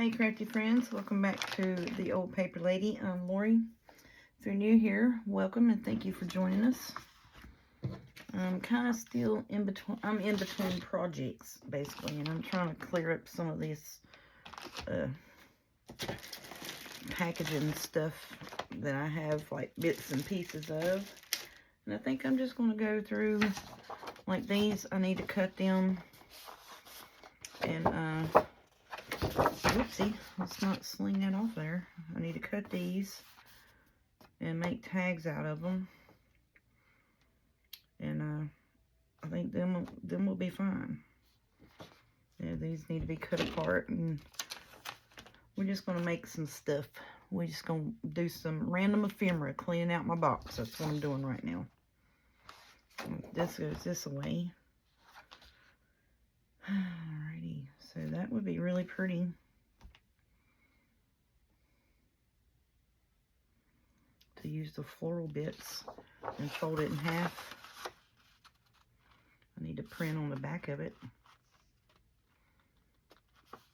Hey crafty friends, welcome back to the Old Paper Lady. I'm Lori. If you're new here, welcome and thank you for joining us. I'm kind of still in between, projects basically, and I'm trying to clear up some of this packaging stuff that I have like bits and pieces of. And I think I'm just going to go through like these. I need to cut them and whoopsie, let's not sling that off there. I need to cut these and make tags out of them, and I think them will be fine. Yeah, these need to be cut apart, and we're just gonna make some stuff. We're just gonna do some random ephemera, cleaning out my box. That's what I'm doing right now. This goes this way. Alrighty, so that would be really pretty. To use the floral bits and fold it in half. I need to print on the back of it.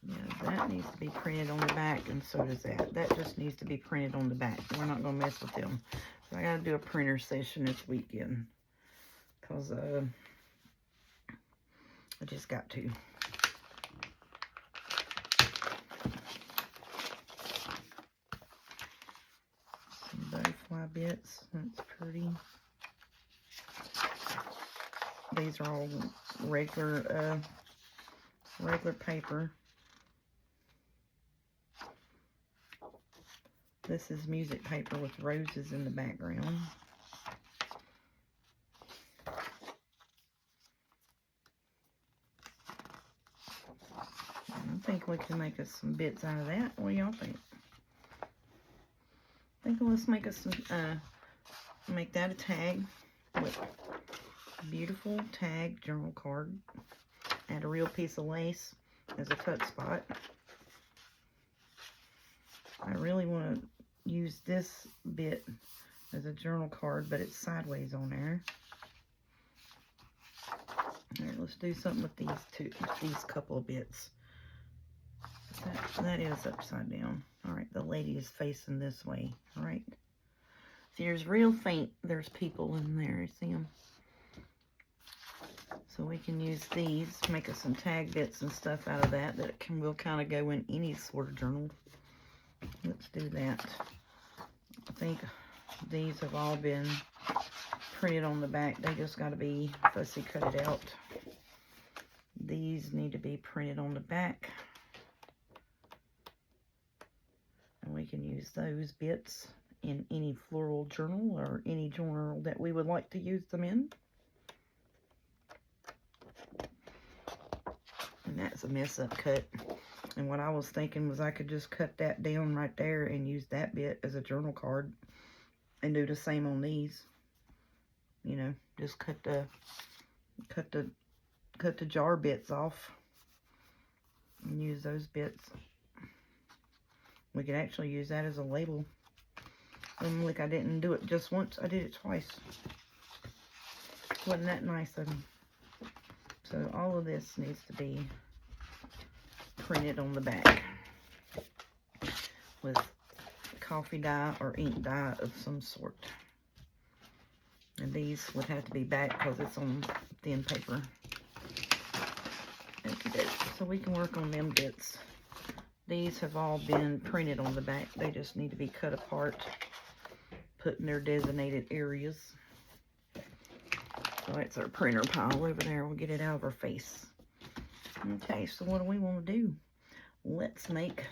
Yeah, that needs to be printed on the back, and so does that. That just needs to be printed on the back. We're not going to mess with them. So I got to do a printer session this weekend, because I just got to. Some butterfly bits. That's pretty. These are all regular paper. This is music paper with roses in the background. I think we can make us some bits out of that. What do y'all think? I think let's make us some, make that a tag with beautiful tag journal card. Add a real piece of lace as a cut spot. I really want to use this bit as a journal card, but it's sideways on there. Alright, let's do something with these couple of bits. That is upside down. Alright, the lady is facing this way. Alright. See, there's real faint. There's people in there. You see them? So we can use these, make us some tag bits and stuff out of that will kind of go in any sort of journal. Let's do that. I think these have all been printed on the back. They just got to be fussy cut it out. These need to be printed on the back. And we can use those bits in any floral journal or any journal that we would like to use them in. And that's a mess up cut. And what I was thinking was I could just cut that down right there and use that bit as a journal card and do the same on these. You know, just cut the jar bits off and use those bits. We could actually use that as a label. And look, I didn't do it just once, I did it twice. Wasn't that nice of them? So all of this needs to be printed on the back with coffee dye or ink dye of some sort. And these would have to be back because it's on thin paper. Okay, so we can work on them bits. These have all been printed on the back. They just need to be cut apart, put in their designated areas. So that's our printer pile over there. We'll get it out of our face. Okay, so what do we want to do? Let's make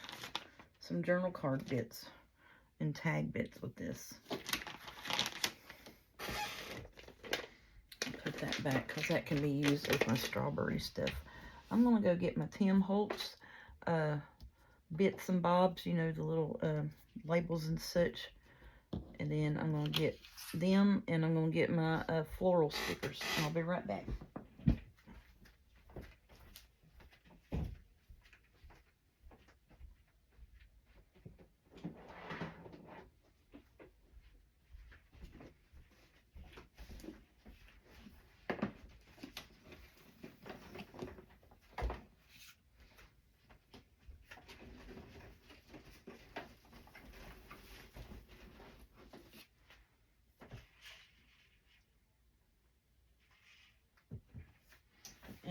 some journal card bits and tag bits with this. Put that back because that can be used with my strawberry stuff. I'm going to go get my Tim Holtz bits and bobs, you know, the little labels and such. And then I'm going to get them, and I'm going to get my floral stickers. I'll be right back.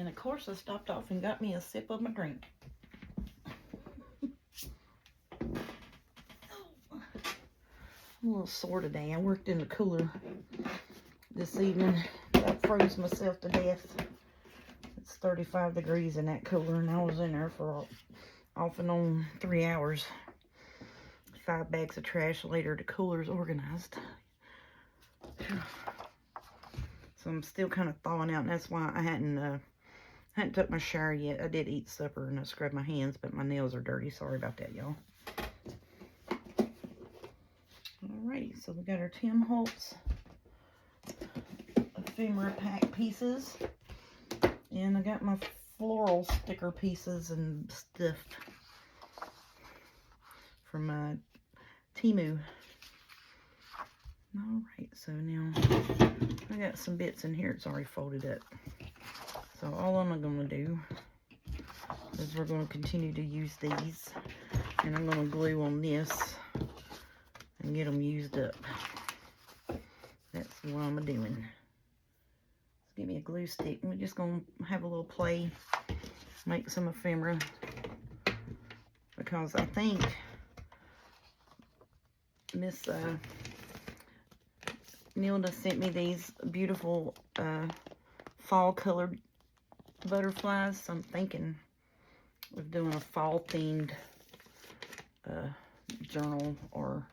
And of course I stopped off and got me a sip of my drink. I'm a little sore today. I worked in the cooler this evening. I froze myself to death. It's 35 degrees in that cooler, and I was in there for off and on 3 hours. 5 bags of trash later, the cooler's organized. So I'm still kind of thawing out, and that's why I hadn't took my shower yet. I did eat supper and I scrubbed my hands, but my nails are dirty. Sorry about that, y'all. Alrighty, so we got our Tim Holtz Ephemera pack pieces, and I got my floral sticker pieces and stuff from Temu. Alright, so now I got some bits in here. It's already folded up. So all I'm going to do is we're going to continue to use these, and I'm going to glue on this and get them used up. That's what I'm doing. Let's give me a glue stick, and we're just going to have a little play, make some ephemera, because I think Miss Nilda sent me these beautiful fall colored butterflies, so I'm thinking of doing a fall themed journal or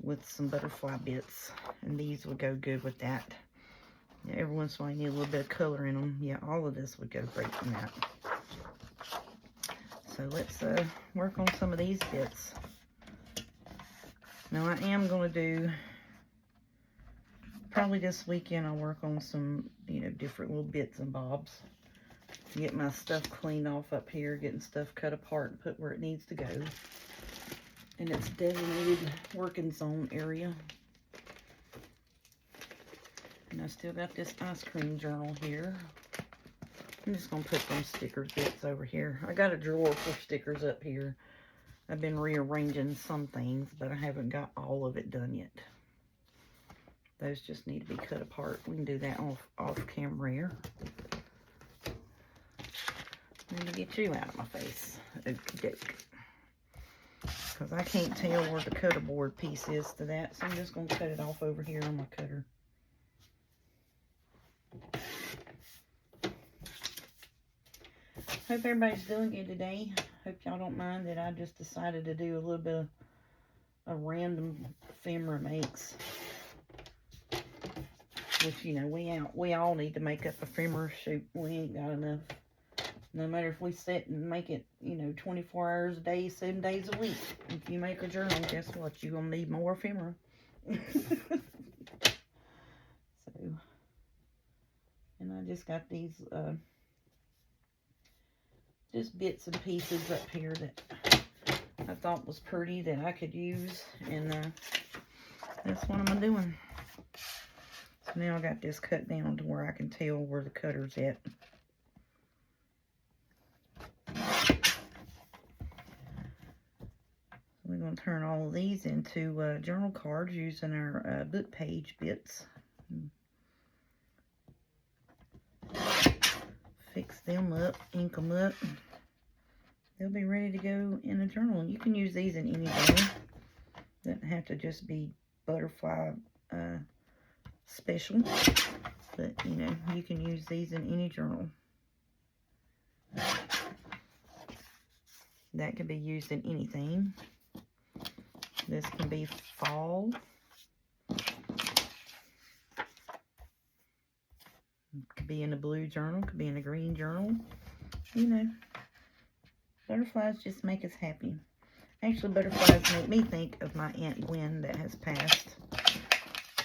with some butterfly bits, and these would go good with that. Yeah, every once in a while you need a little bit of color in them. Yeah, all of this would go great in that. So let's work on some of these bits. Now I am going to do, probably this weekend I'll work on some, you know, different little bits and bobs. Get my stuff cleaned off up here, getting stuff cut apart and put where it needs to go. And it's designated working zone area. And I still got this ice cream journal here. I'm just going to put some sticker bits over here. I got a drawer for stickers up here. I've been rearranging some things, but I haven't got all of it done yet. Those just need to be cut apart. We can do that off camera here. Let me get you out of my face. Okie doke. Because I can't tell where the cutter board piece is to that, so I'm just going to cut it off over here on my cutter. Hope everybody's doing good today. Hope y'all don't mind that I just decided to do a little bit of a random ephemera makes. Which, you know, we all need to make up ephemera. Shoot, we ain't got enough. No matter if we sit and make it, you know, 24 hours a day, 7 days a week. If you make a journal, guess what? You're going to need more ephemera. So, and I just got these, just bits and pieces up here that I thought was pretty that I could use. And that's what I'm doing. So now I got this cut down to where I can tell where the cutter's at. We're going to turn all of these into journal cards using our book page bits. Fix them up, ink them up. They'll be ready to go in a journal. You can use these in any journal. Doesn't have to just be butterfly special. But, you know, you can use these in any journal. That can be used in anything. This can be fall. Could be in a blue journal. Could be in a green journal. You know, butterflies just make us happy. Actually, butterflies make me think of my Aunt Gwen that has passed.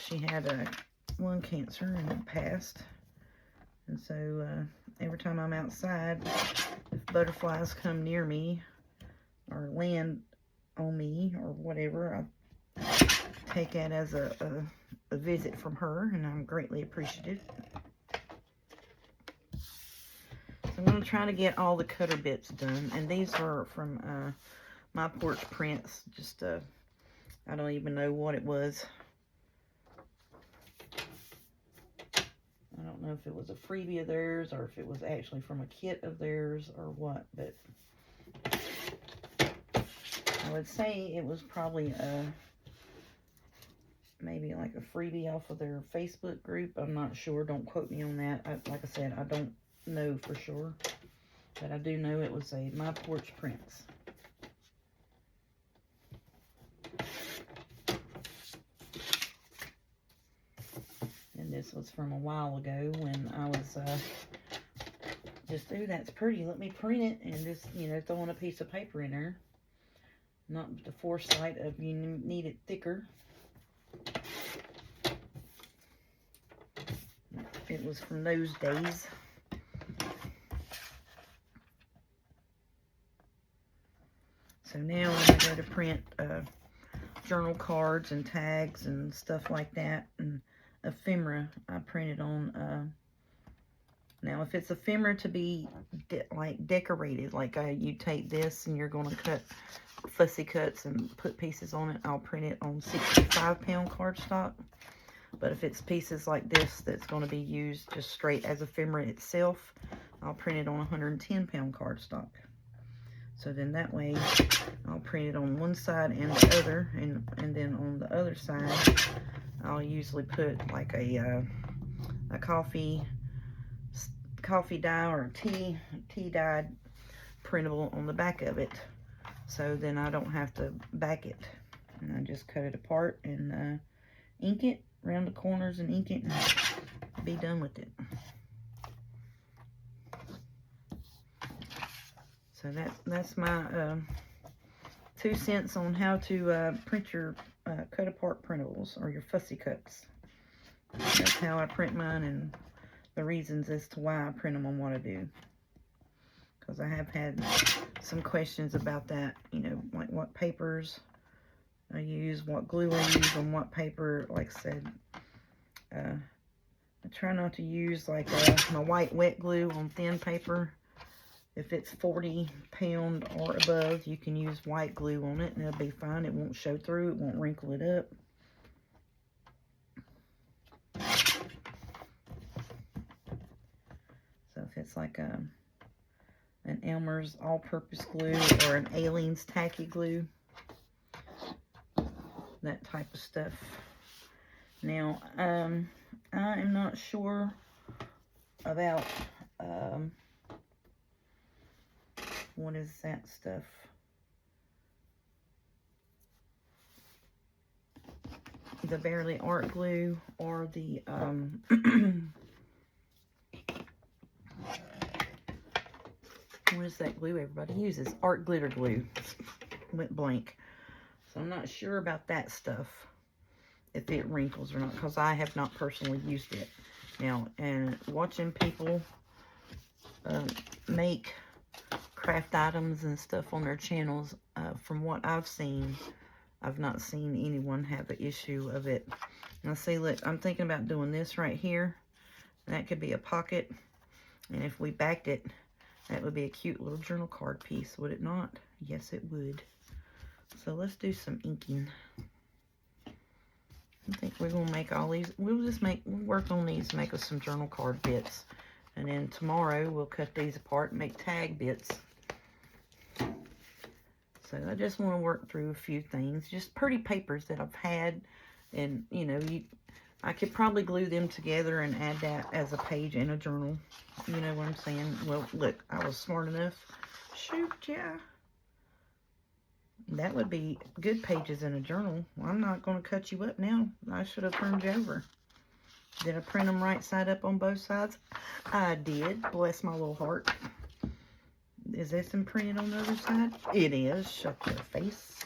She had lung cancer and it passed. And so every time I'm outside, if butterflies come near me or land on me or whatever, I take that as a visit from her, and I'm greatly appreciative. So I'm going to try to get all the cutter bits done, and these are from My Porch Prints. Just I don't even know what it was. I don't know if it was a freebie of theirs or if it was actually from a kit of theirs or what, but I would say it was probably maybe like a freebie off of their Facebook group. I'm not sure. Don't quote me on that. Like I said, I don't know for sure, but I do know it was a My Porch Prints. And this was from a while ago when I was just, ooh, that's pretty. Let me print it and just, you know, throwing a piece of paper in there. Not the foresight of you need it thicker. It was from those days. So now when I go to print journal cards and tags and stuff like that, and ephemera, I printed on, now if it's ephemera to be like decorated, like you take this and you're going to cut fussy cuts and put pieces on it, I'll print it on 65-pound cardstock. But if it's pieces like this that's going to be used just straight as ephemera itself, I'll print it on 110-pound cardstock. So then that way I'll print it on one side and the other, and then on the other side I'll usually put like a coffee dye or tea dyed printable on the back of it. So then I don't have to back it. And I just cut it apart and ink it around the corners and ink it and be done with it. So that's my 2 cents on how to print your cut apart printables or your fussy cuts. That's how I print mine and the reasons as to why I print them on what I do. Because I have had some questions about that, you know, like what papers I use, what glue I use on what paper. Like I said, I try not to use like my white wet glue on thin paper. If it's 40-pound or above, you can use white glue on it and it'll be fine. It won't show through, it won't wrinkle it up. So if it's like an Elmer's all-purpose glue or an Aleene's tacky glue, that type of stuff. Now, I am not sure about, what is that stuff? The Barely Art Glue or the, what is that glue everybody uses? Art Glitter Glue. Went blank. So I'm not sure about that stuff, if it wrinkles or not, because I have not personally used it. Now, and watching people make craft items and stuff on their channels, from what I've seen, I've not seen anyone have an issue of it. Now see, look, I'm thinking about doing this right here. That could be a pocket. And if we backed it, that would be a cute little journal card piece, would it not? Yes, it would. So let's do some inking. I think we're going to make all these. We'll work on these, make us some journal card bits. And then tomorrow we'll cut these apart and make tag bits. So I just want to work through a few things. Just pretty papers that I've had. And, you know, I could probably glue them together and add that as a page in a journal. You know what I'm saying? Well, look, I was smart enough. Shoot, yeah. That would be good pages in a journal. Well, I'm not going to cut you up now. I should have turned you over. Did I print them right side up on both sides? I did. Bless my little heart. Is this imprinted on the other side? It is. Shut your face.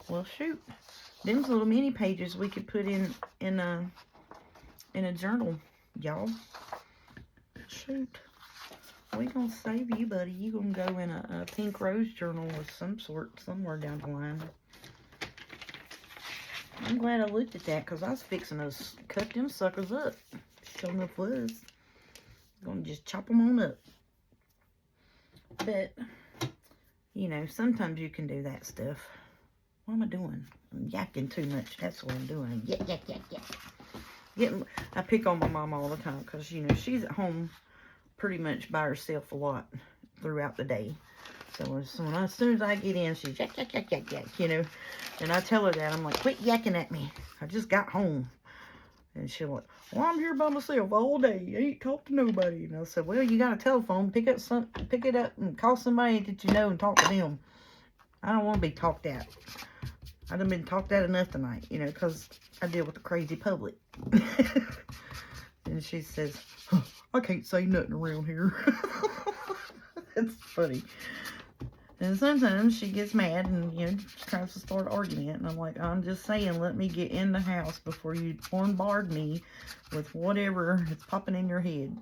Well, shoot. Them's little mini pages we could put in a journal, y'all. Shoot. We gonna save you, buddy. You gonna go in a pink rose journal of some sort somewhere down the line. I'm glad I looked at that because I was fixing to cut them suckers up. Sure enough was. Gonna just chop them on up. But, you know, sometimes you can do that stuff. What am I doing? I'm yakking too much. That's what I'm doing. Yak, yak, yak, yak. I pick on my mom all the time because, you know, she's at home pretty much by herself a lot throughout the day. So as soon as I get in, she's yak, yak, yak, yak, yak, you know. And I tell her that. I'm like, quit yakking at me. I just got home. And she'll like, well, I'm here by myself all day. I ain't talked to nobody. And I said, well, you got a telephone. Pick it up and call somebody that you know and talk to them. I don't want to be talked at. I done been talked at enough tonight, you know, because I deal with the crazy public. And she says, huh, I can't say nothing around here. It's funny. And sometimes she gets mad and, you know, tries to start arguing. And I'm like, I'm just saying, let me get in the house before you bombard me with whatever is popping in your head.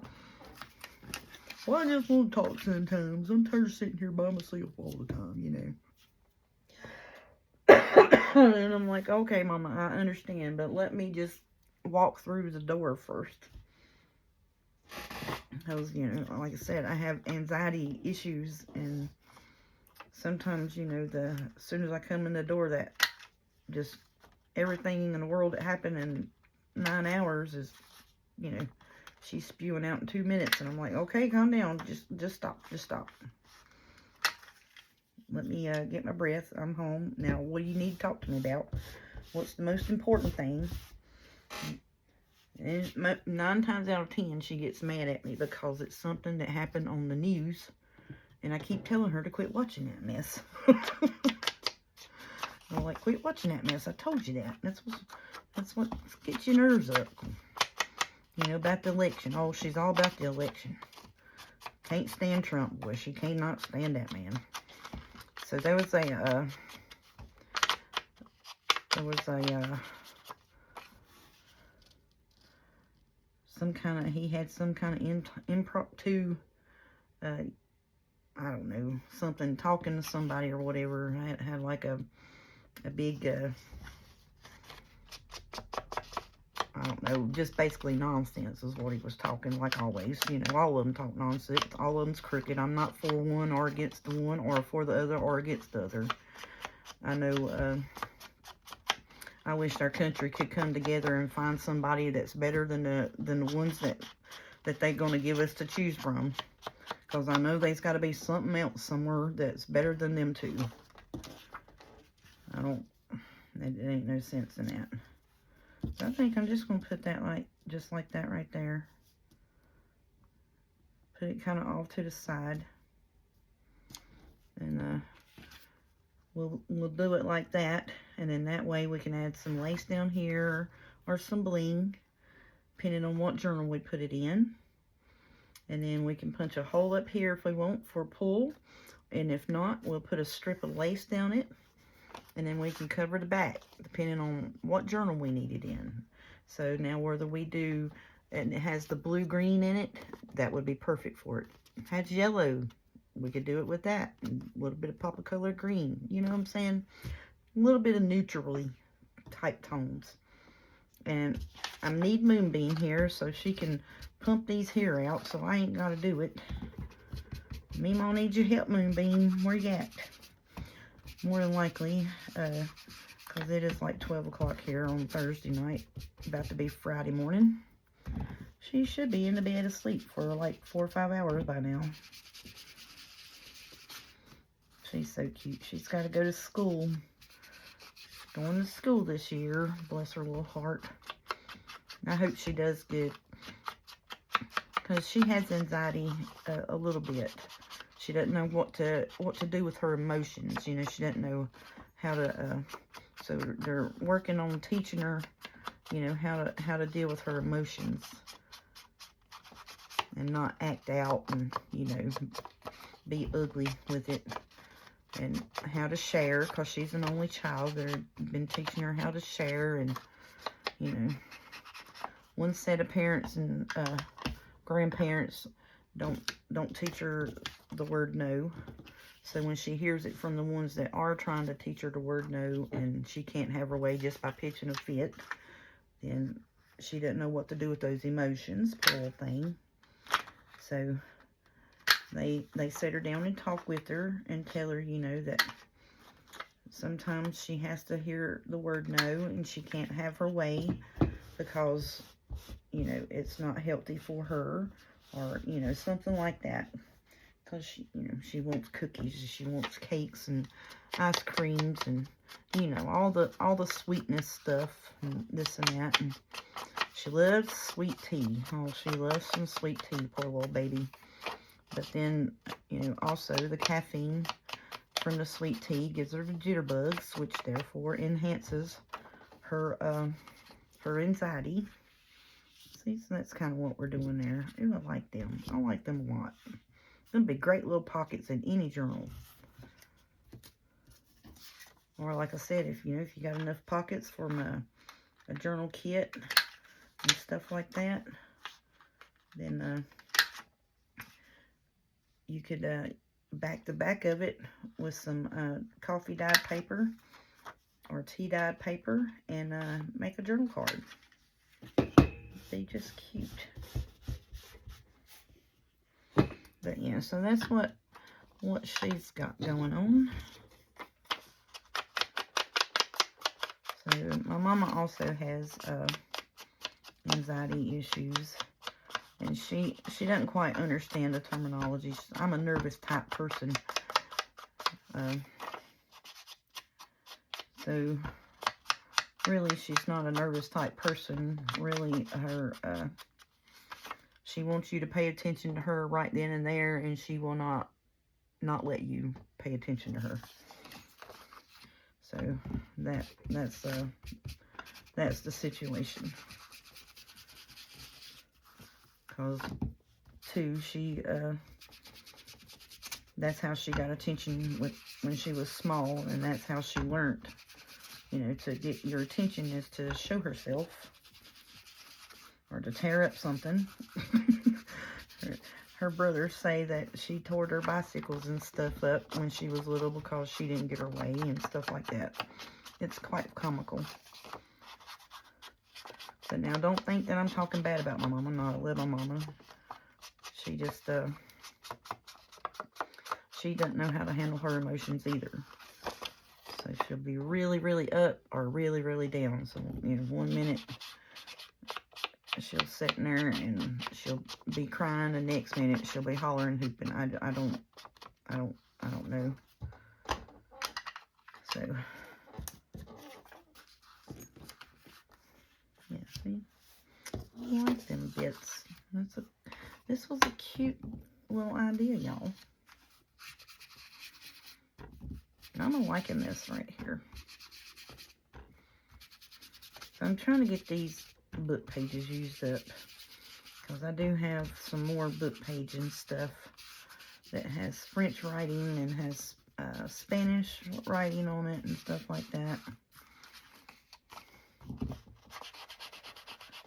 Well, I just want to talk sometimes. I'm tired of sitting here by myself all the time, you know. And I'm like, okay, Mama, I understand, but let me just walk through the door first. Because, you know, like I said, I have anxiety issues, and sometimes, you know, as soon as I come in the door, that just everything in the world that happened in 9 hours is, you know, she's spewing out in 2 minutes, and I'm like, okay, calm down, just stop. Let me get my breath. I'm home. Now, what do you need to talk to me about? What's the most important thing? And 9 times out of 10, she gets mad at me because it's something that happened on the news. And I keep telling her to quit watching that mess. I'm like, quit watching that mess. I told you that. That's what gets your nerves up. You know, about the election. Oh, she's all about the election. Can't stand Trump, boy. She cannot stand that man. So there was he had some kind of impromptu, I don't know, something, talking to somebody or whatever. Had like a big, I don't know, just basically nonsense is what he was talking, like always. You know, all of them talk nonsense. All of them's crooked. I'm not for one or against the one, or for the other or against the other. I know, I wish our country could come together and find somebody that's better than the ones that they're going to give us to choose from. Because I know there's got to be something else somewhere that's better than them two. It ain't no sense in that. So I think I'm just going to put that just like that right there. Put it kind of off to the side. And we'll do it like that. And then that way we can add some lace down here or some bling, depending on what journal we put it in. And then we can punch a hole up here if we want for a pull. And if not, we'll put a strip of lace down it. And then we can cover the back, depending on what journal we need it in. So now whether we do, and it has the blue-green in it, that would be perfect for it. If it has yellow, we could do it with that. And a little bit of pop of color green. You know what I'm saying? A little bit of neutrally type tones. And I need Moonbeam here so she can pump these hair out, so I ain't got to do it. Meemaw needs your help, Moonbeam. Where you at? More than likely, because it is like 12 o'clock here on Thursday night, about to be Friday morning. She should be in the bed asleep for like 4 or 5 hours by now. She's so cute. She's got to go to school. She's going to school this year. Bless her little heart. I hope she does good, because she has anxiety a little bit. She doesn't know what to do with her emotions. You know, she doesn't know how to. So they're working on teaching her, you know, how to deal with her emotions and not act out and, you know, be ugly with it. And how to share, because she's an only child. They've been teaching her how to share, and, you know, one set of parents and grandparents don't teach her the word no. So when she hears it from the ones that are trying to teach her the word no, and she can't have her way just by pitching a fit, then she doesn't know what to do with those emotions, poor thing. So they sit her down and talk with her and tell her, you know, that sometimes she has to hear the word no, and she can't have her way because you know, it's not healthy for her, or, you know, something like that. Because she, you know, she wants cookies, she wants cakes and ice creams, and, you know, all the sweetness stuff, and this and that. And she loves sweet tea. Oh, she loves some sweet tea, poor little baby. But then, you know, also the caffeine from the sweet tea gives her the jitterbugs, which therefore enhances her her anxiety. See, so that's kind of what we're doing there. Ooh, I like them. I like them a lot. Them be great little pockets in any journal. Or like I said, if you know, if you got enough pockets from a journal kit and stuff like that, then you could back the back of it with some coffee dyed paper or tea dyed paper and make a journal card. They just cute. But yeah, so that's what she's got going on. So my mama also has anxiety issues, and she doesn't quite understand the terminology. I'm a nervous type person, so really she's not a nervous type person. Really, her she wants you to pay attention to her right then and there, and she will not let you pay attention to her. So that's the situation. Because too, that's how she got attention when she was small, and that's how she learned, you know, to get your attention is to show herself or to tear up something. Her brothers say that she tore her bicycles and stuff up when she was little because she didn't get her way and stuff like that. It's quite comical. But now, don't think that I'm talking bad about my mama. Not a little mama. She just, she doesn't know how to handle her emotions either. So she'll be really, really up or really, really down. So, you know, 1 minute she'll sit in there and she'll be crying. The next minute she'll be hollering, hooping. I don't know. So, yeah, see? I like them bits. This was a cute little idea, y'all. I'm liking this right here. So I'm trying to get these book pages used up, because I do have some more book page and stuff that has French writing and has Spanish writing on it and stuff like that.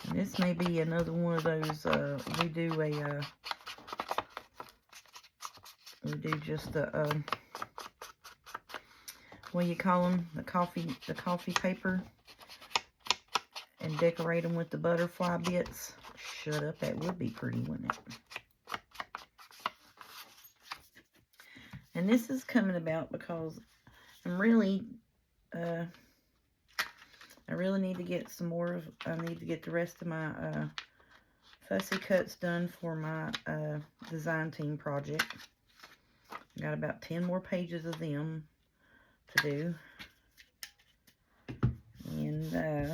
And this may be another one of those, we do just a, what do you call them? The coffee paper, and decorate them with the butterfly bits. Shut up, that would be pretty, wouldn't it? And this is coming about because I'm really, I really need to get some more, I need to get the rest of my fussy cuts done for my design team project. I got about 10 more pages of them to do. And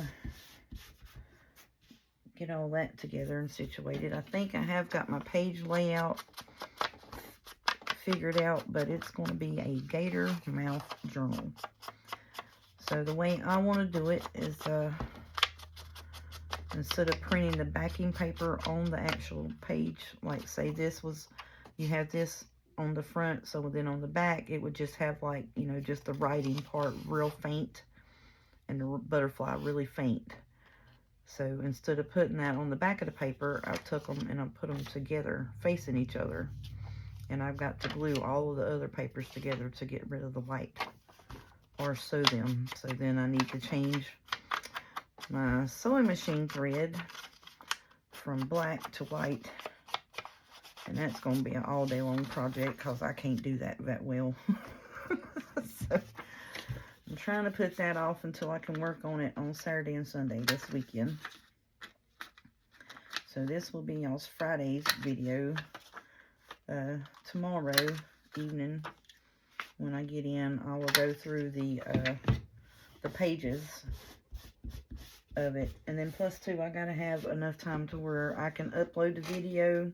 get all that together and situated. I think I have got my page layout figured out, but it's going to be a gator mouth journal. So the way I want to do it is instead of printing the backing paper on the actual page, like say this was, you have this on the front, so then on the back it would just have, like, you know, just the writing part real faint and the butterfly really faint. So instead of putting that on the back of the paper, I took them and I put them together facing each other, and I've got to glue all of the other papers together to get rid of the white, or sew them. So then I need to change my sewing machine thread from black to white, and that's going to be an all day long project because I can't do that well. So I'm trying to put that off until I can work on it on Saturday and Sunday this weekend. So this will be y'all's Friday's video. Tomorrow evening, when I get in, I will go through the pages of it. And then plus two, I gotta have enough time to where I can upload the video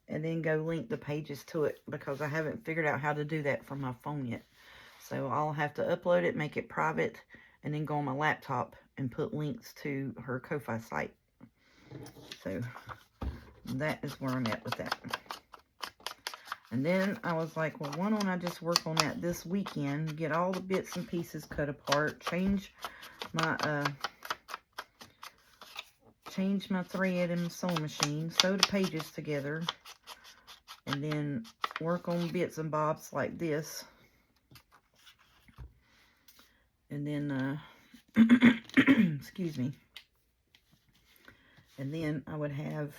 and then go link the pages to it, because I haven't figured out how to do that from my phone yet. So I'll have to upload it, make it private, and then go on my laptop and put links to her Ko-Fi site. So that is where I'm at with that. And then I was like, well, why don't I just work on that this weekend, get all the bits and pieces cut apart, change my thread and sewing machine, sew the pages together, and then work on bits and bobs like this. And then, excuse me. And then I would have,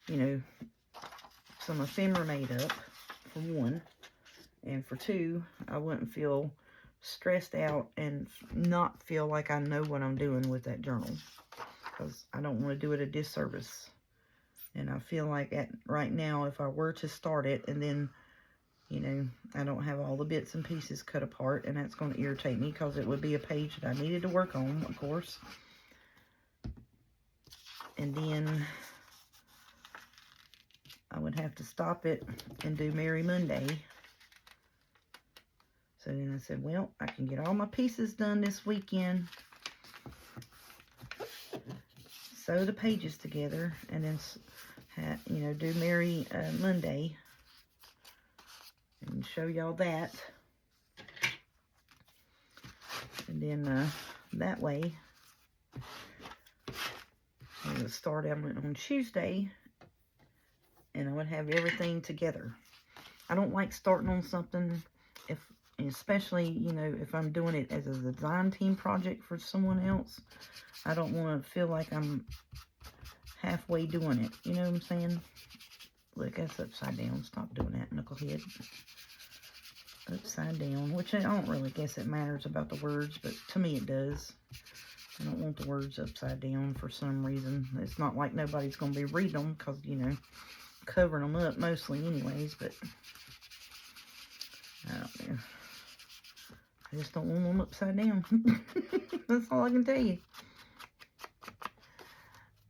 you know, some ephemera made up, for one. And for two, I wouldn't feel stressed out and not feel like I know what I'm doing with that journal, because I don't want to do it a disservice. And I feel like right now, if I were to start it and then, you know, I don't have all the bits and pieces cut apart, and that's going to irritate me, because it would be a page that I needed to work on, of course. And then I would have to stop it and do Merry Monday. So then I said, well, I can get all my pieces done this weekend, sew the pages together, and then, you know, do Merry Monday and show y'all that. And then that way, I would start on Tuesday, and I would have everything together. I don't like starting on something, especially, you know, if I'm doing it as a design team project for someone else. I don't want to feel like I'm halfway doing it. You know what I'm saying? Look, that's upside down. Stop doing that, knucklehead. Upside down, which I don't really guess it matters about the words, but to me it does. I don't want the words upside down for some reason. It's not like nobody's going to be reading them, because, you know, covering them up mostly anyways, but I don't know. I just don't want them upside down. That's all I can tell you.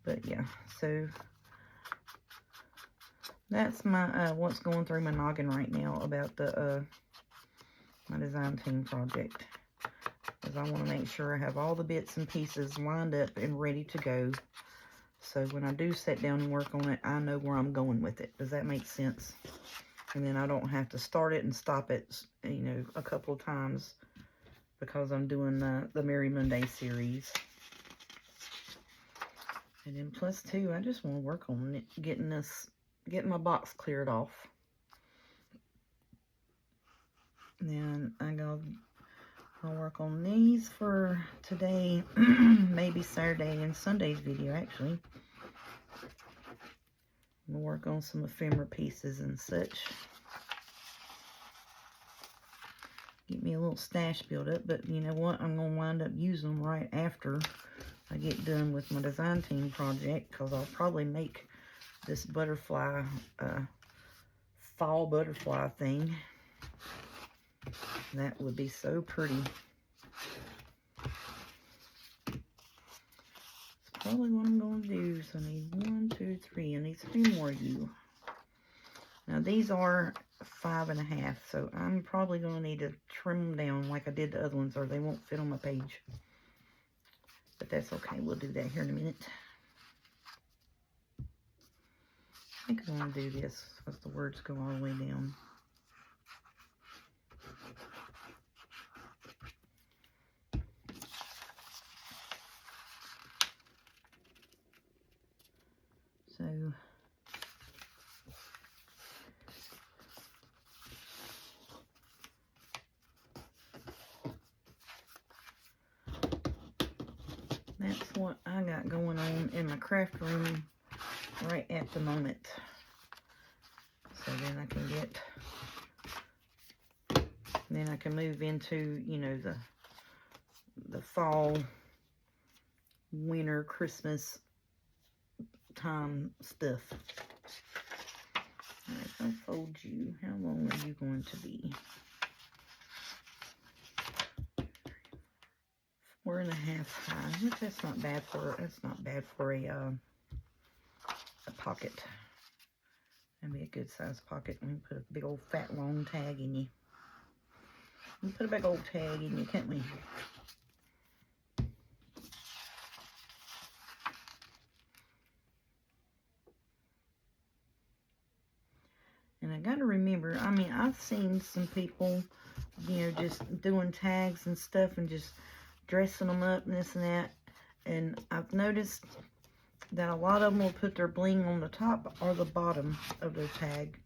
But yeah, so that's my what's going through my noggin right now about the my design team project. Because I want to make sure I have all the bits and pieces lined up and ready to go. So when I do sit down and work on it, I know where I'm going with it. Does that make sense? And then I don't have to start it and stop it, you know, a couple of times, because I'm doing the Merry Monday series. And then plus two, I just want to work on it, getting my box cleared off. And then I'll work on these for today, maybe Saturday and Sunday's video, actually. I'm going to work on some ephemera pieces and such. Get me a little stash built up, but you know what? I'm going to wind up using them right after I get done with my design team project, because I'll probably make this butterfly, fall butterfly thing. That would be so pretty. It's probably what I'm going to do. So I need 1, 2, 3. I need 3 more of you. Now these are 5.5, so I'm probably going to need to trim them down like I did the other ones, or they won't fit on my page. But that's okay. We'll do that here in a minute. I think I want to do this because the words go all the way down. So that's what I got going on in my craft room right at the moment. So then I can move into, you know, the fall, winter, Christmas time stuff. Alright, if I fold you, how long are you going to be? 4.5 high, which that's not bad for a pocket. That'd be a good size pocket. We can put a big old fat long tag in you. We can put a big old tag in you, can't we? And I gotta remember, I mean, I've seen some people, you know, just doing tags and stuff and just dressing them up and this and that. And I've noticed that a lot of them will put their bling on the top or the bottom of their tag.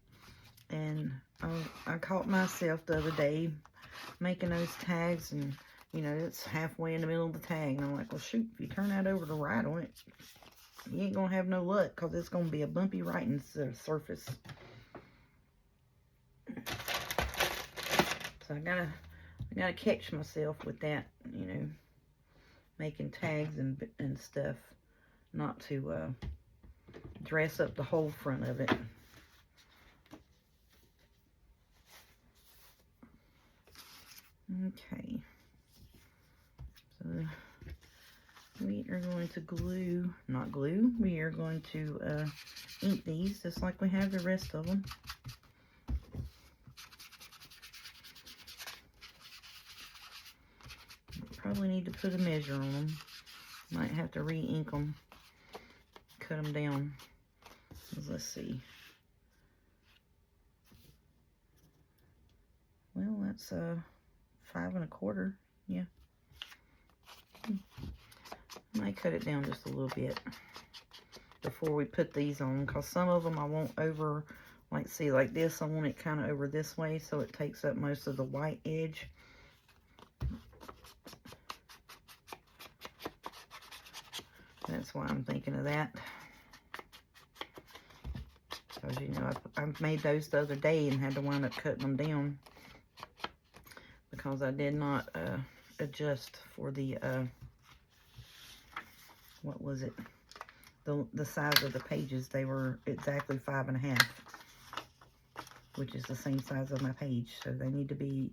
And I caught myself the other day making those tags, and you know, it's halfway in the middle of the tag. And I'm like, well, shoot, if you turn that over to right on it, you ain't gonna have no luck, because it's gonna be a bumpy writing surface. So I gotta catch myself with that, you know, making tags and stuff, not to dress up the whole front of it. Okay, so we are going to we are going to ink these just like we have the rest of them. Probably need to put a measure on them. Might have to re-ink them, cut them down. Let's see. Well, that's 5 1/4. Yeah. Might cut it down just a little bit before we put these on, because some of them I want over, like, see, like this, I want it kind of over this way so it takes up most of the white edge. That's why I'm thinking of that. Because, you know, I made those the other day and had to wind up cutting them down because I did not adjust for the, what was it? The size of the pages. They were exactly 5 1/2, which is the same size of my page. So they need to be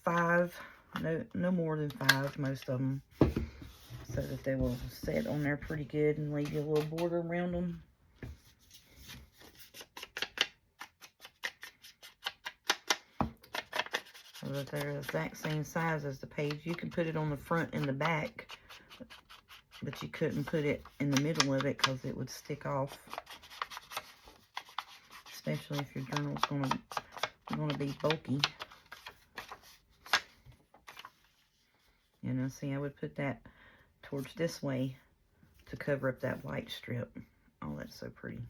5, no more than 5, most of them, so that they will set on there pretty good and leave you a little border around them. So that they're the exact same size as the page. You can put it on the front and the back, but you couldn't put it in the middle of it because it would stick off. Especially if your journal's gonna be bulky. You know, see, I would put that towards this way to cover up that white strip. Oh, that's so pretty.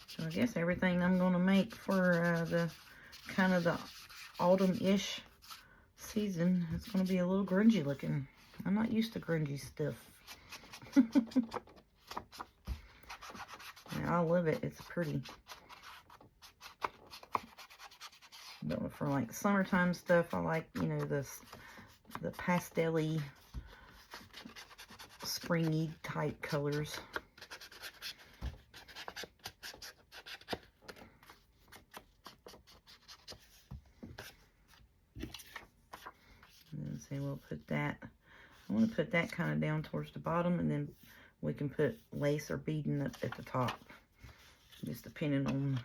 So I guess everything I'm going to make for the kind of the autumn-ish season, it's going to be a little grungy looking. I'm not used to grungy stuff. Yeah, I love it. It's pretty. But for like summertime stuff, I like, you know, the pastel-y, springy type colors. And then say we'll put that. I want to put that kind of down towards the bottom, and then we can put lace or beading up at the top, just depending on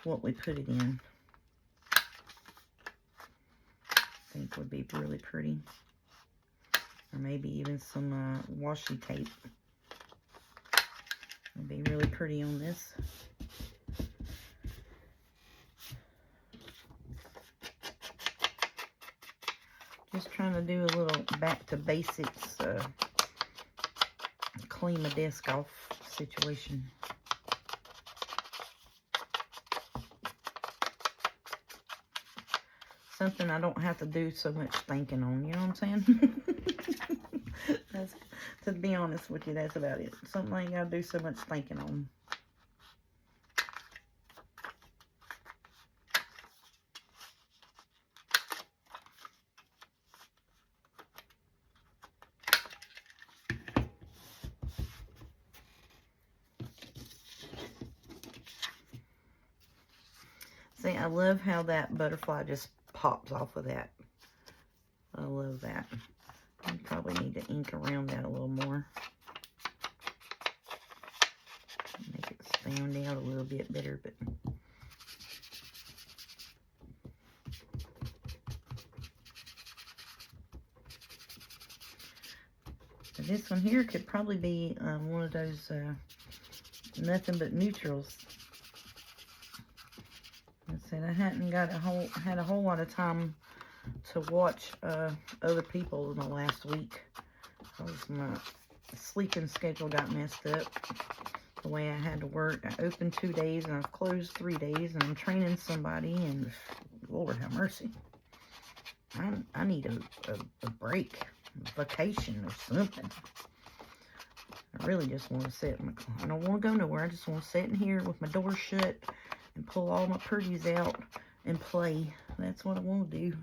what we put it in. I think would be really pretty. Or maybe even some washi tape. Would be really pretty on this. Just trying to do a little back to basics, clean my desk off situation. something I don't have to do so much thinking on. You know what I'm saying? That's, to be honest with you, that's about it. Something I ain't got to do so much thinking on. See, I love how that butterfly just pops off of that. I love that. I probably need to ink around that a little more. Make it stand out a little bit better, but... This one here could probably be one of those nothing but neutrals. I said I hadn't got had a whole lot of time to watch other people in the last week because my sleeping schedule got messed up. The way I had to work, I opened 2 days and I've closed 3 days, and I'm training somebody, and Lord have mercy, I need a break, a vacation or something. I really just want to sit in my car. I don't want to go nowhere. I just want to sit in here with my door shut and pull all my pretties out and play. That's what I want to do.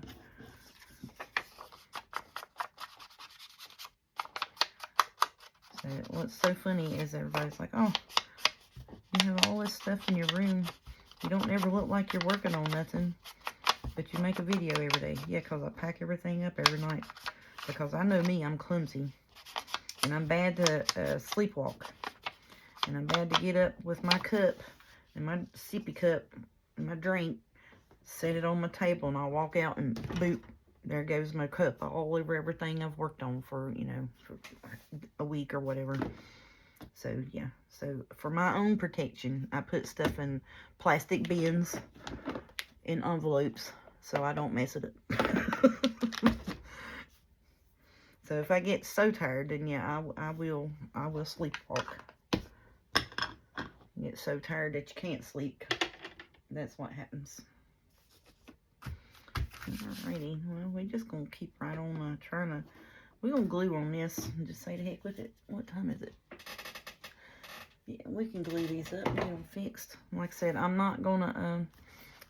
So what's so funny is everybody's like, oh, you have all this stuff in your room. You don't ever look like you're working on nothing, but you make a video every day. Yeah, because I pack everything up every night. Because I know me, I'm clumsy. And I'm bad to sleepwalk. And I'm bad to get up with my cup and my sippy cup and my drink, set it on my table, and I'll walk out and boop, there goes my cup all over everything I've worked on for, you know, for a week or whatever. So, yeah. So, for my own protection, I put stuff in plastic bins, in envelopes, so I don't mess it up. So if I get so tired, then yeah, I will sleepwalk. You get so tired that you can't sleep. That's what happens. Alrighty, well, we're just gonna keep right on trying to. We're gonna glue on this and just say the heck with it. What time is it? Yeah, we can glue these up and get them fixed. Like I said, I'm not gonna.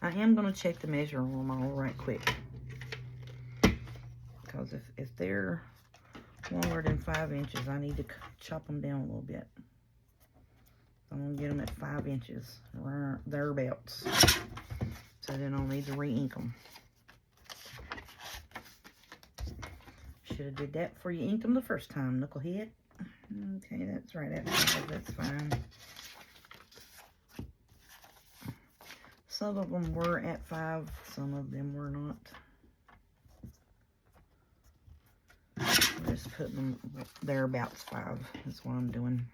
I am gonna check the measure on them all right quick, because if they're longer than 5 inches, I need to chop them down a little bit. I'm going to get them at 5 inches, or thereabouts. So then I'll need to re-ink them. Should have did that before you inked them the first time, knucklehead. Okay, that's right, that's fine. Some of them were at 5, some of them were not. Just putting them thereabouts 5 is what I'm doing.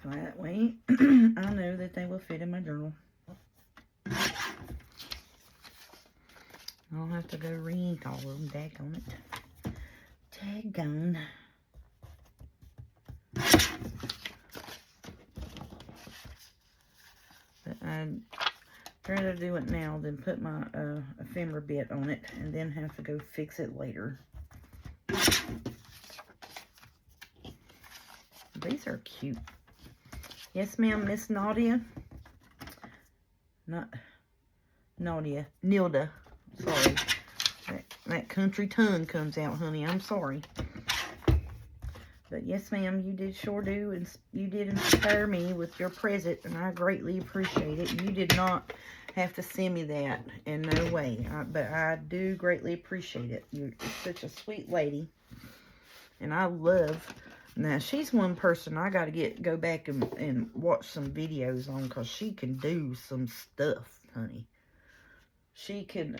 So that way, I know that they will fit in my journal. I'll have to go re-ink all of them. Daggone it. Daggone. But I'd rather do it now than put my ephemera bit on it and then have to go fix it later. These are cute. Yes, ma'am, Miss Nadia. Not Nadia. Nilda. Sorry. That country tongue comes out, honey. I'm sorry. But yes, ma'am, you did sure do. And you did inspire me with your present, and I greatly appreciate it. You did not have to send me that in no way. But I do greatly appreciate it. You're such a sweet lady. And I love... Now, she's one person I got to go back and watch some videos on, because she can do some stuff, honey. She can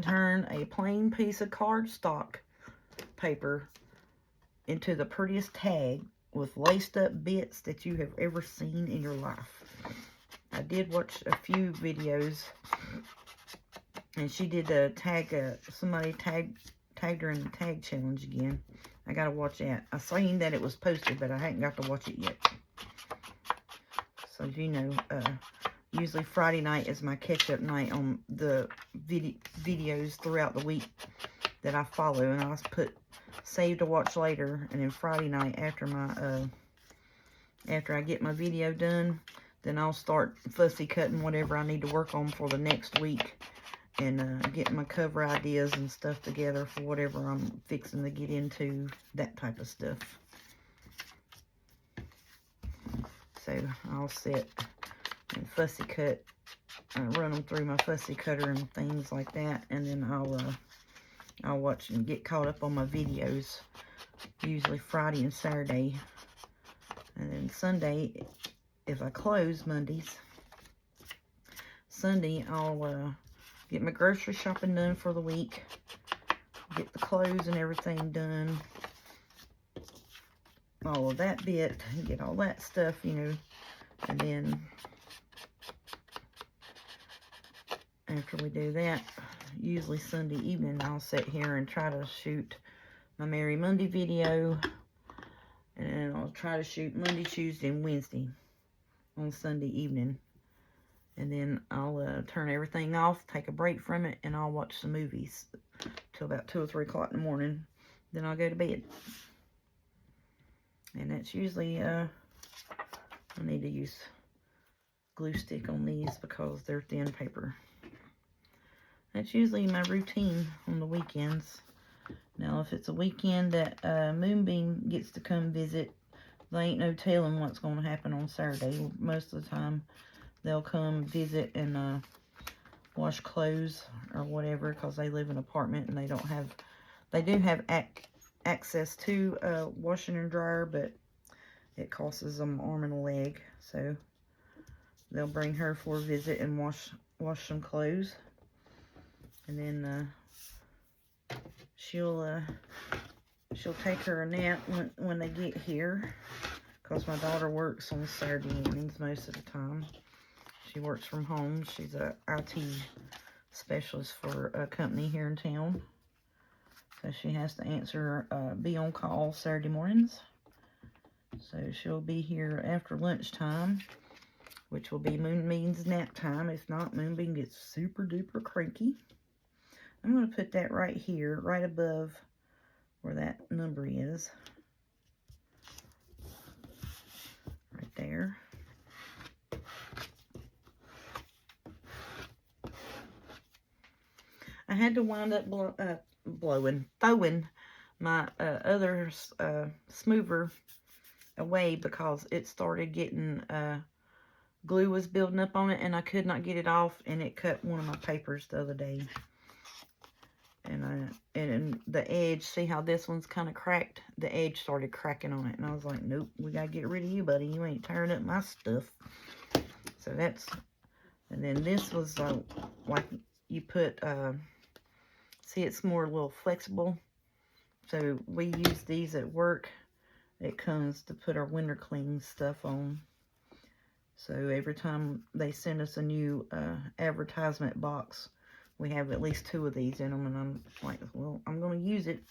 turn a plain piece of cardstock paper into the prettiest tag with laced up bits that you have ever seen in your life. I did watch a few videos, and she did a tag, somebody tagged her in the tag challenge again. I gotta watch that. I seen that it was posted, but I hadn't got to watch it yet. So, you know, usually Friday night is my catch-up night on the videos throughout the week that I follow, and I'll put save to watch later, and then Friday night after I get my video done, then I'll start fussy cutting whatever I need to work on for the next week, and get my cover ideas and stuff together for whatever I'm fixing to get into, that type of stuff. So I'll sit and fussy cut, run them through my fussy cutter and things like that, and then I'll watch and get caught up on my videos, usually Friday and Saturday. And then Sunday, if I close Mondays, Sunday I'll get my grocery shopping done for the week, get the clothes and everything done, all of that bit, get all that stuff, you know, and then after we do that, usually Sunday evening, I'll sit here and try to shoot my Merry Monday video, and then I'll try to shoot Monday, Tuesday, and Wednesday on Sunday evening, and then I'll turn everything off, take a break from it, and I'll watch some movies till about 2 or 3 o'clock in the morning. Then I'll go to bed, and that's usually I need to use glue stick on these because they're thin paper. That's usually my routine on the weekends. Now, if it's a weekend that Moonbeam gets to come visit, there ain't no telling what's going to happen on Saturday. Most of the time, they'll come visit and wash clothes or whatever, because they live in an apartment and they do have access to a washing and dryer, but it costs them an arm and a leg. So they'll bring her for a visit and wash some clothes. And then she'll take her a nap when they get here, because my daughter works on Saturday evenings most of the time. She works from home. She's a IT specialist for a company here in town, so she has to answer, be on call Saturday mornings. So she'll be here after lunchtime, which will be Moonbeam's nap time. If not, Moonbeam gets super duper cranky. I'm going to put that right here, right above where that number is. Right there. I had to wind up throwing my other smoother away because it started getting, glue was building up on it, and I could not get it off, and it cut one of my papers the other day. And the edge, see how this one's kind of cracked? The edge started cracking on it, and I was like, nope, we gotta get rid of you, buddy. You ain't tearing up my stuff. So that's, and then this was like you put, see, it's more a little flexible. So we use these at work. It comes to put our winter clean stuff on. So every time they send us a new advertisement box, we have at least 2 of these in them, and I'm like, well, I'm going to use it.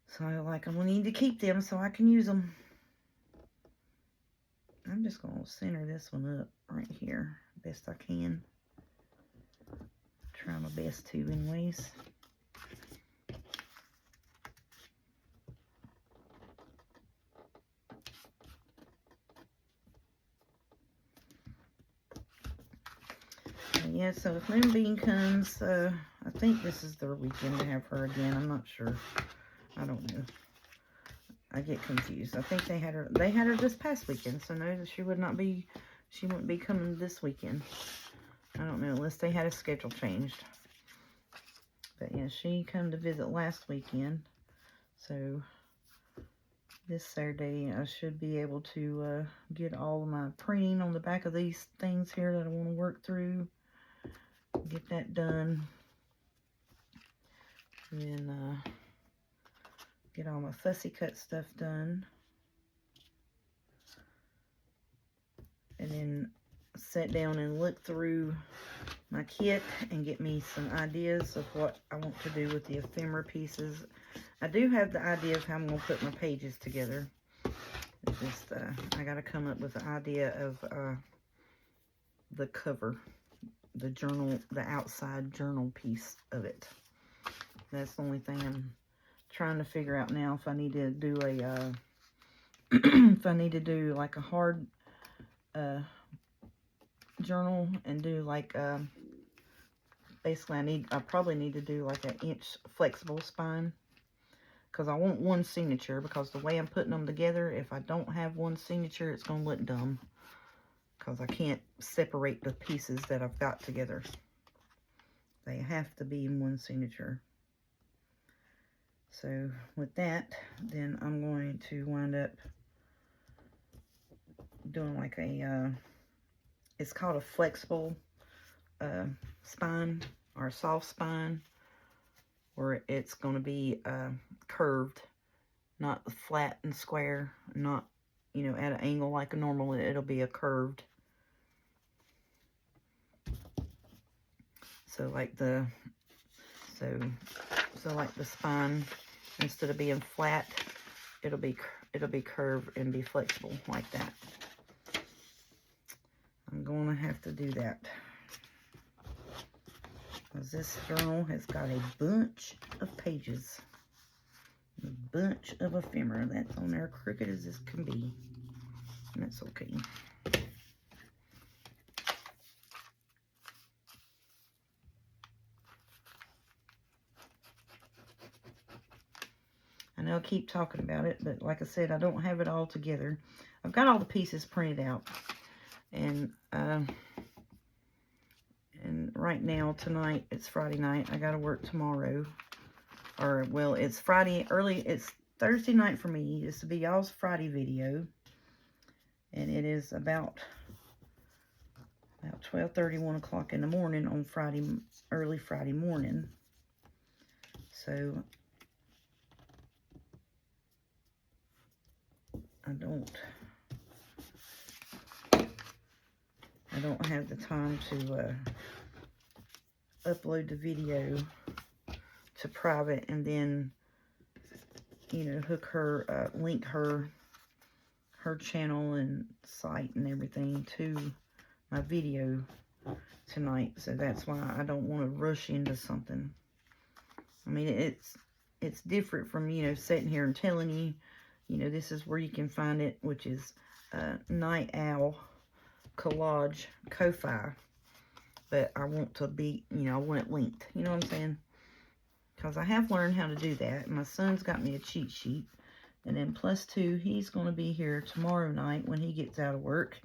So I'm like, I'm going to need to keep them so I can use them. I'm just going to center this one up right here, best I can. Try my best to anyways. Yeah, so if Moonbeam comes, I think this is their weekend to have her again. I'm not sure. I don't know. I get confused. I think they had her this past weekend, so no, she wouldn't be coming this weekend. I don't know, unless they had a schedule changed. But yeah, she come to visit last weekend, so this Saturday I should be able to get all of my printing on the back of these things here that I want to work through. Get that done, and then get all my fussy cut stuff done, and then sit down and look through my kit and get me some ideas of what I want to do with the ephemera pieces. I do have the idea of how I'm going to put my pages together. It's just I got to come up with the idea of the cover, the journal, the outside journal piece of it. That's the only thing I'm trying to figure out now, if I need to do a, if I need to do like a hard journal and do like, basically I probably need to do like an inch flexible spine, because I want one signature, because the way I'm putting them together, if I don't have one signature, it's going to look dumb, because I can't separate the pieces that I've got together. They have to be in one signature. So with that, then I'm going to wind up doing like a, it's called a flexible spine, or a soft spine, where it's going to be curved, not flat and square, not, you know, at an angle like a normal. It'll be a curved. So like the, so like the spine, instead of being flat, it'll be curved and be flexible like that. I'm going to have to do that, because this journal has got a bunch of pages, a bunch of ephemera that's on there, crooked as this can be, and that's okay. I know I keep talking about it, but like I said, I don't have it all together. I've got all the pieces printed out, and right now, tonight, it's Friday night. I gotta work tomorrow. Or, well, it's Friday, it's Thursday night for me. This will be y'all's Friday video. And it is about 12:30, 1 o'clock in the morning on Friday, early Friday morning. So, I don't have the time to upload the video to private and then, you know, hook her, link her channel and site and everything to my video tonight. So that's why I don't want to rush into something. I mean, it's different from, you know, sitting here and telling you, you know, this is where you can find it, which is Night Owl Collage Ko-Fi. But I want to be, you know, I want it linked. You know what I'm saying? Because I have learned how to do that. My son's got me a cheat sheet. And then plus 2, he's going to be here tomorrow night when he gets out of work.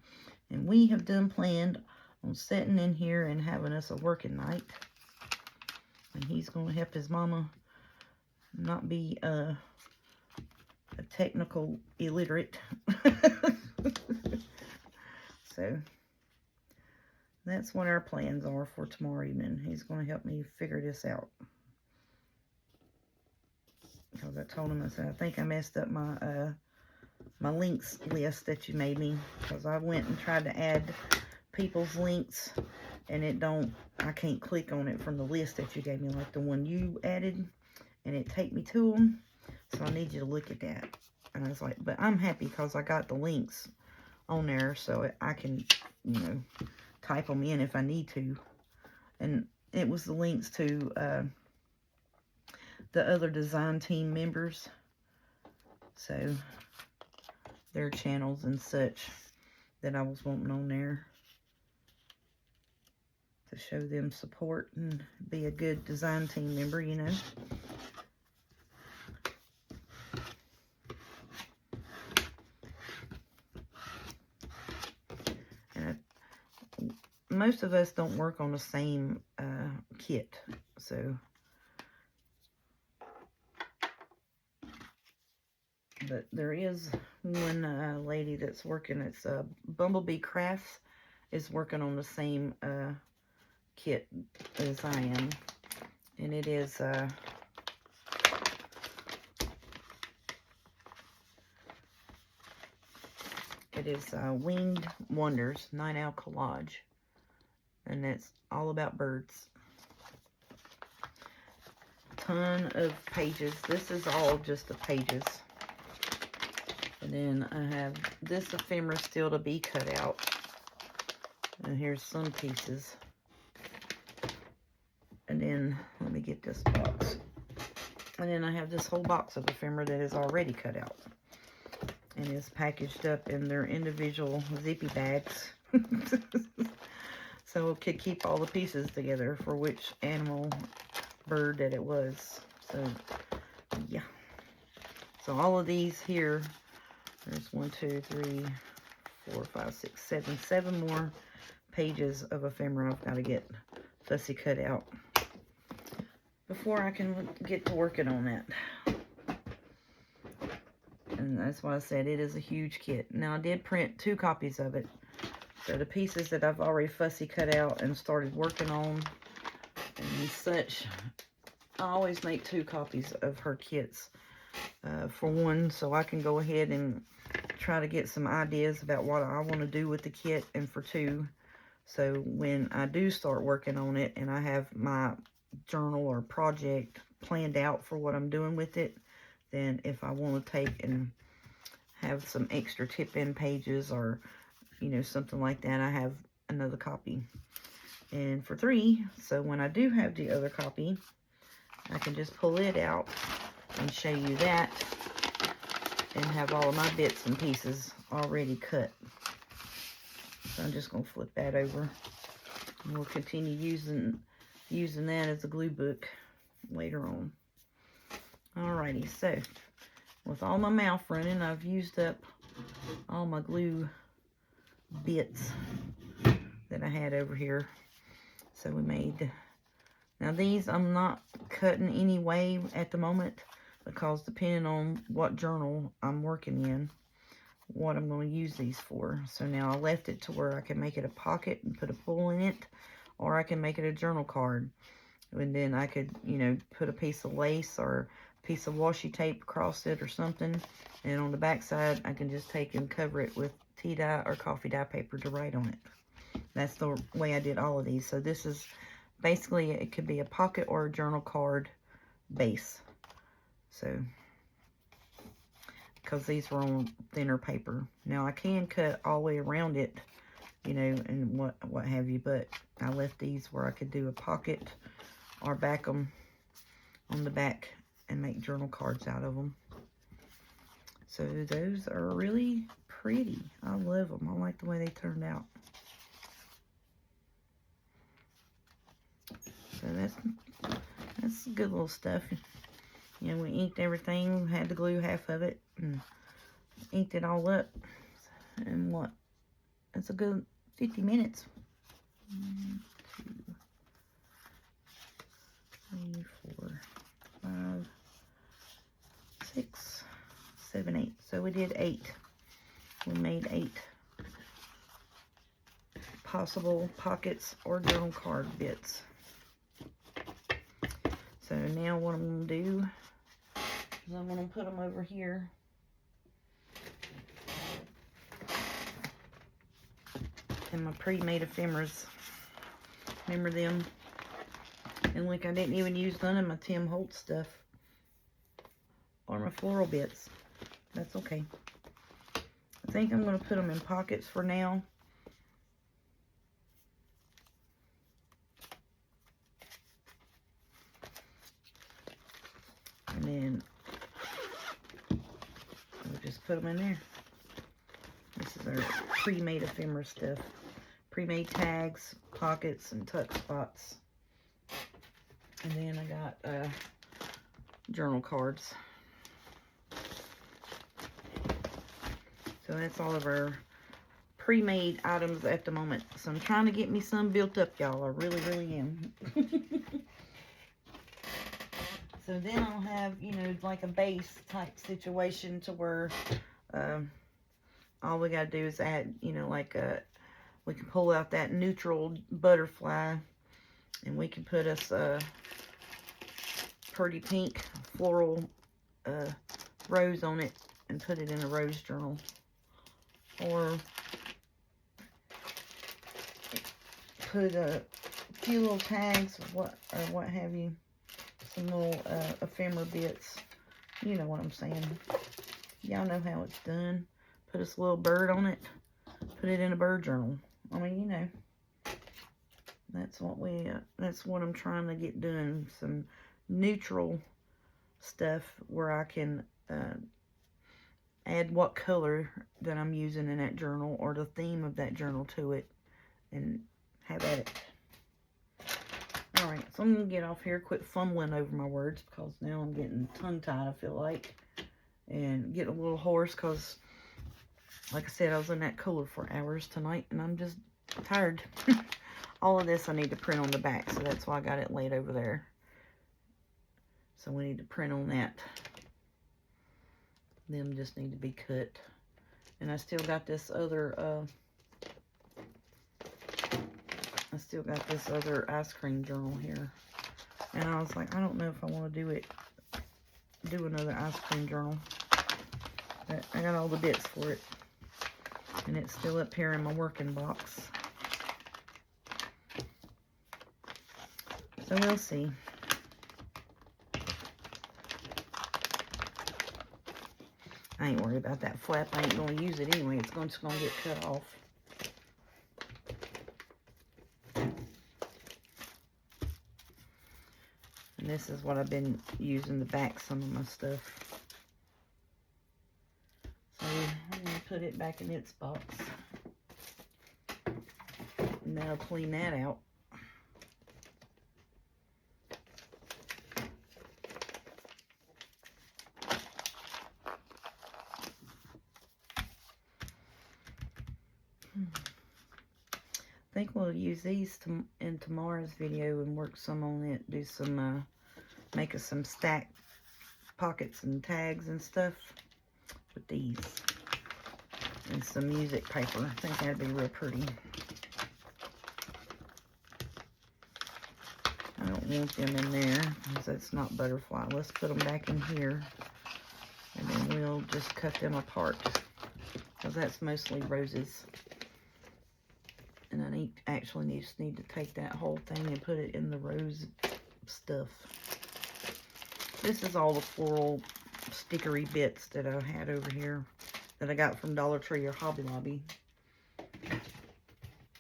And we have done planned on sitting in here and having us a working night. And he's going to help his mama not be a technical illiterate. So that's what our plans are for tomorrow evening. He's going to help me figure this out. Because I told him, I said, I think I messed up my my links list that you made me. Because I went and tried to add people's links, and I can't click on it from the list that you gave me, like the one you added, and it take me to them. So I need you to look at that. And I was like, but I'm happy because I got the links on there, so I can, you know, type them in if I need to. And it was the links to the other design team members, so their channels and such that I was wanting on there to show them support and be a good design team member, you know. And most of us don't work on the same kit, so. But there is one lady that's working, it's Bumblebee Crafts, is working on the same kit as I am. And it is Winged Wonders Night Owl Collage. And it's all about birds. Ton of pages. This is all just the pages. And then I have this ephemera still to be cut out. And here's some pieces. And then, let me get this box. And then I have this whole box of ephemera that is already cut out. And it's packaged up in their individual zippy bags. So it could keep all the pieces together for which animal, bird that it was. So, yeah. So all of these here, there's 1, 2, 3, 4, 5, 6, 7, 7 more pages of ephemera I've got to get fussy cut out before I can get to working on that. And that's why I said it is a huge kit. Now I did print 2 copies of it. So the pieces that I've already fussy cut out and started working on and such, I always make 2 copies of her kits. For one, so I can go ahead and try to get some ideas about what I want to do with the kit. And for 2, so when I do start working on it and I have my journal or project planned out for what I'm doing with it, then if I want to take and have some extra tip-in pages or, you know, something like that, I have another copy. And for 3, so when I do have the other copy, I can just pull it out and show you that and have all of my bits and pieces already cut. So I'm just going to flip that over. And we'll continue using that as a glue book later on. Alrighty, so with all my mouth running, I've used up all my glue bits that I had over here. So we made, now these I'm not cutting anyway at the moment, because depending on what journal I'm working in, what I'm going to use these for. So now I left it to where I can make it a pocket and put a pull in it, or I can make it a journal card. And then I could, you know, put a piece of lace or a piece of washi tape across it or something. And on the back side, I can just take and cover it with tea dye or coffee dye paper to write on it. That's the way I did all of these. So this is basically, it could be a pocket or a journal card base. So, because these were on thinner paper. Now I can cut all the way around it, you know, and what have you, but I left these where I could do a pocket or back them on the back and make journal cards out of them. So those are really pretty. I love them. I like the way they turned out. So that's good little stuff. You know, we inked everything, had to glue half of it, and inked it all up. And what? It's a good 50 minutes. 1, 2, 3, 4, 5, 6, 7, 8. So we did 8. We made 8 possible pockets or journal card bits. So now what I'm going to do is I'm going to put them over here. And my pre-made ephemeras. Remember them? And look, I didn't even use none of my Tim Holtz stuff. Or my floral bits. That's okay. I think I'm going to put them in pockets for now. And then we'll just put them in there. This is our pre-made ephemera stuff. Pre-made tags, pockets, and tuck spots. And then I got journal cards. So that's all of our pre-made items at the moment. So I'm trying to get me some built up, y'all. I really, really am. So then I'll have, you know, like a base type situation to where all we got to do is add, you know, like we can pull out that neutral butterfly and we can put us a pretty pink floral rose on it and put it in a rose journal. Or put a few little tags or what have you. Some little ephemera bits. You know what I'm saying. Y'all know how it's done. Put us a little bird on it. Put it in a bird journal. I mean, you know. that's what I'm trying to get doing, some neutral stuff where I can add what color that I'm using in that journal or the theme of that journal to it and have at it. Alright, so I'm going to get off here, quit fumbling over my words because now I'm getting tongue-tied, I feel like, and getting a little hoarse because, like I said, I was in that cooler for hours tonight and I'm just tired. All of this I need to print on the back, so that's why I got it laid over there. So we need to print on that. Them just need to be cut. And I still got this other, ice cream journal here. And I was like, I don't know if I want to do another ice cream journal. But I got all the bits for it. And it's still up here in my working box. So we'll see. I ain't worried about that flap. I ain't going to use it anyway. It's just going to get cut off. And this is what I've been using to back some of my stuff. So I'm going to put it back in its box. And then I'll clean that out. I think we'll use these in tomorrow's video and work some on it. Do some, make us some stack pockets and tags and stuff with these. And some music paper. I think that'd be real pretty. I don't want them in there because that's not butterfly. Let's put them back in here. And then we'll just cut them apart. Because that's mostly roses. And I actually just need to take that whole thing and put it in the rose stuff. This is all the floral stickery bits that I had over here that I got from Dollar Tree or Hobby Lobby.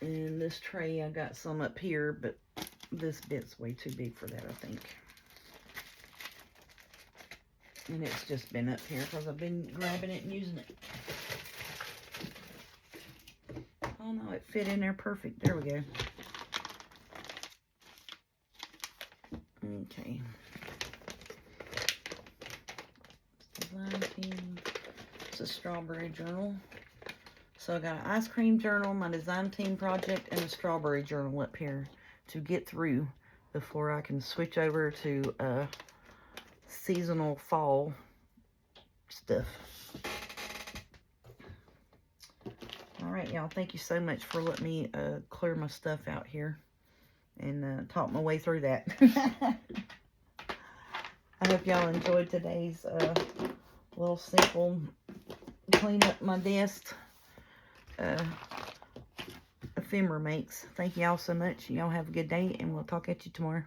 And this tray, I got some up here, but this bit's way too big for that, I think. And it's just been up here because I've been grabbing it and using it. Oh no, it fit in there perfect. There we go. Okay. Design team. It's a strawberry journal. So I got an ice cream journal, my design team project, and a strawberry journal up here to get through before I can switch over to seasonal fall stuff. Alright, y'all. Thank you so much for letting me clear my stuff out here and talk my way through that. I hope y'all enjoyed today's little simple clean up my desk ephemera makes. Thank y'all so much. Y'all have a good day, and we'll talk at you tomorrow.